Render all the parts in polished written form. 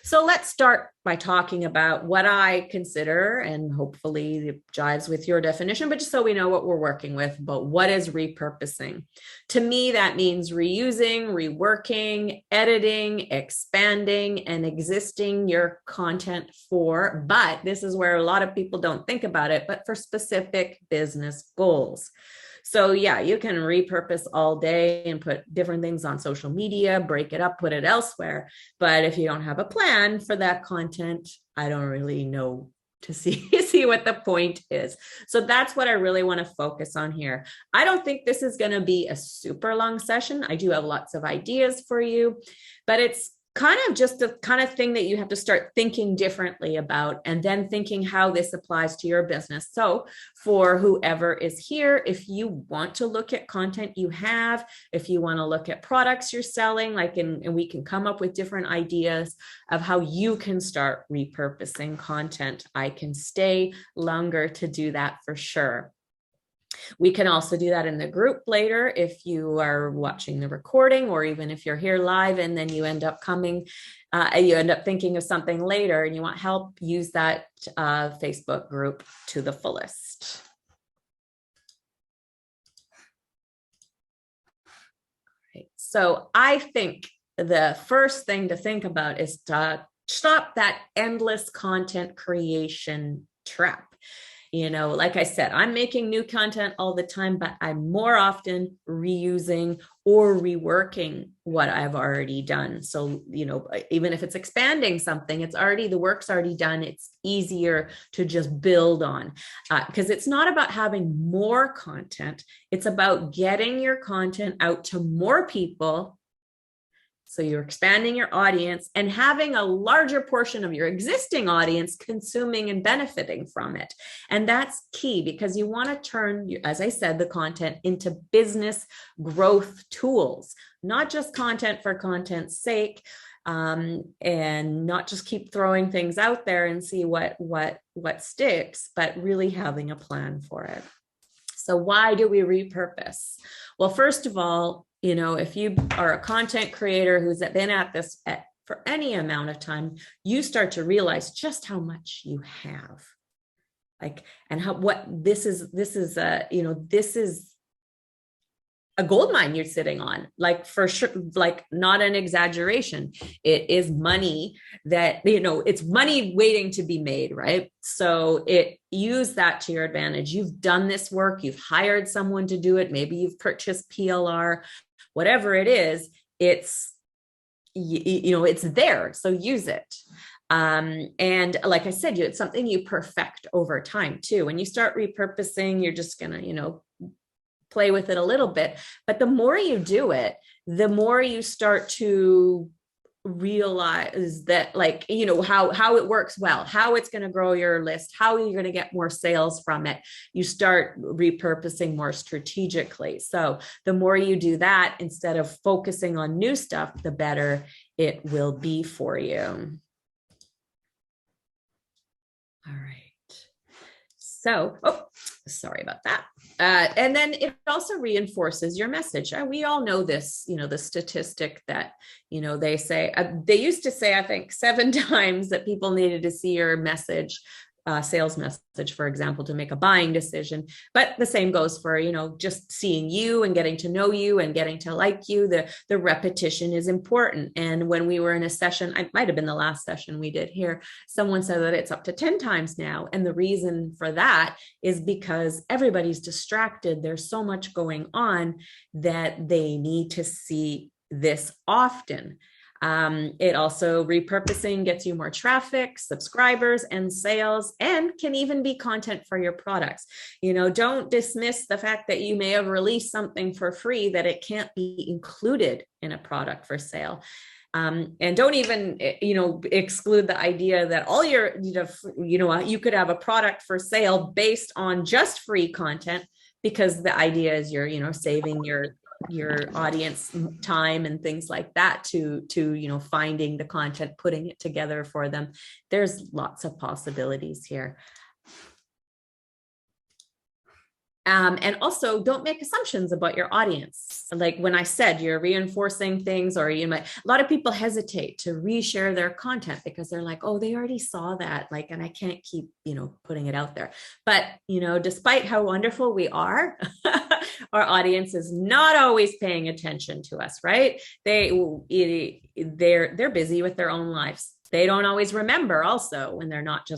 So let's start by talking about what I consider, and hopefully it jives with your definition, but just so we know what we're working with. But what is repurposing? To me, that means reusing, reworking, editing, expanding, and existing your content for, but this is where a lot of people don't think about it, but for specific business goals. So yeah, you can repurpose all day and put different things on social media, break it up, put it elsewhere. But if you don't have a plan for that content, I don't really know to see what the point is. So that's what I really want to focus on here. I don't think this is going to be a super long session. I do have lots of ideas for you, but it's kind of just the kind of thing that you have to start thinking differently about, and then thinking how this applies to your business. So for whoever is here, if you want to look at content you have, if you want to look at products you're selling, and we can come up with different ideas of how you can start repurposing content. I can stay longer to do that for sure. We can also do that in the group later if you are watching the recording, or even if you're here live and then you end up thinking of something later and you want help, use that Facebook group to the fullest. Right. So I think the first thing to think about is to stop that endless content creation trap. Like I said, I'm making new content all the time, but I'm more often reusing or reworking what I've already done. So, even if it's expanding something, the work's already done. It's easier to just build on, because it's not about having more content. It's about getting your content out to more people. So you're expanding your audience and having a larger portion of your existing audience consuming and benefiting from it. And that's key, because you want to turn, as I said, the content into business growth tools, not just content for content's sake, and not just keep throwing things out there and see what sticks, but really having a plan for it. So why do we repurpose? Well, first of all, if you are a content creator who's been at this for any amount of time, you start to realize just how much you have, this is a gold mine you're sitting on, for sure, not an exaggeration. It is money that, it's money waiting to be made, right? So use that to your advantage. You've done this work, you've hired someone to do it. Maybe you've purchased PLR, whatever it is, it's there. So use it. And like I said, it's something you perfect over time too. When you start repurposing, you're just going to, play with it a little bit, but the more you do it, the more you start to realize that, how it works well, how it's going to grow your list, how you're going to get more sales from it. You start repurposing more strategically. So the more you do that, instead of focusing on new stuff, the better it will be for you. All right. So, sorry about that. And then it also reinforces your message. We all know this, the statistic that, they say, they used to say, I think 7 times that people needed to see your message, sales message, for example, to make a buying decision. But the same goes for, just seeing you and getting to know you and getting to like you. The repetition is important. And when we were in a session, it might have been the last session we did here, someone said that it's up to 10 times now. And the reason for that is because everybody's distracted. There's so much going on that they need to see this often. It also, repurposing gets you more traffic, subscribers, and sales, and can even be content for your products. Don't dismiss the fact that you may have released something for free, that it can't be included in a product for sale. And don't even, exclude the idea that all your, you could have a product for sale based on just free content, because the idea is you're, saving your audience time and things like that to finding the content, putting it together for them. There's lots of possibilities here. And also don't make assumptions about your audience. Like when I said, you're reinforcing things, or a lot of people hesitate to reshare their content because they're like, oh, they already saw that. Like, and I can't keep, putting it out there. But, despite how wonderful we are, our audience is not always paying attention to us, right? They're busy with their own lives. They don't always remember also when they're not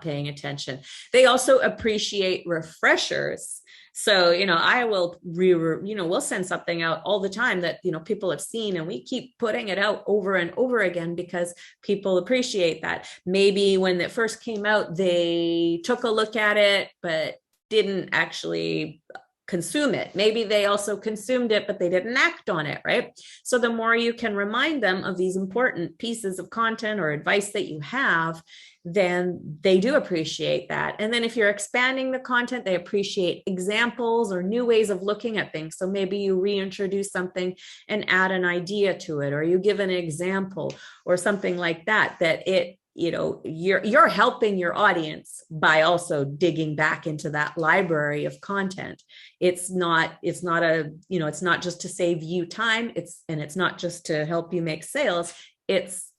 paying attention. They also appreciate refreshers. So, I will, we'll send something out all the time that, people have seen, and we keep putting it out over and over again because people appreciate that. Maybe when it first came out, they took a look at it, but didn't actually consume it. Maybe they also consumed it, but they didn't act on it, right? So the more you can remind them of these important pieces of content or advice that you have, then they do appreciate that. And then if you're expanding the content, they appreciate examples or new ways of looking at things. So maybe you reintroduce something and add an idea to it, or you give an example or something like that, you're helping your audience by also digging back into that library of content. It's not just to save you time. It's not just to help you make sales. It's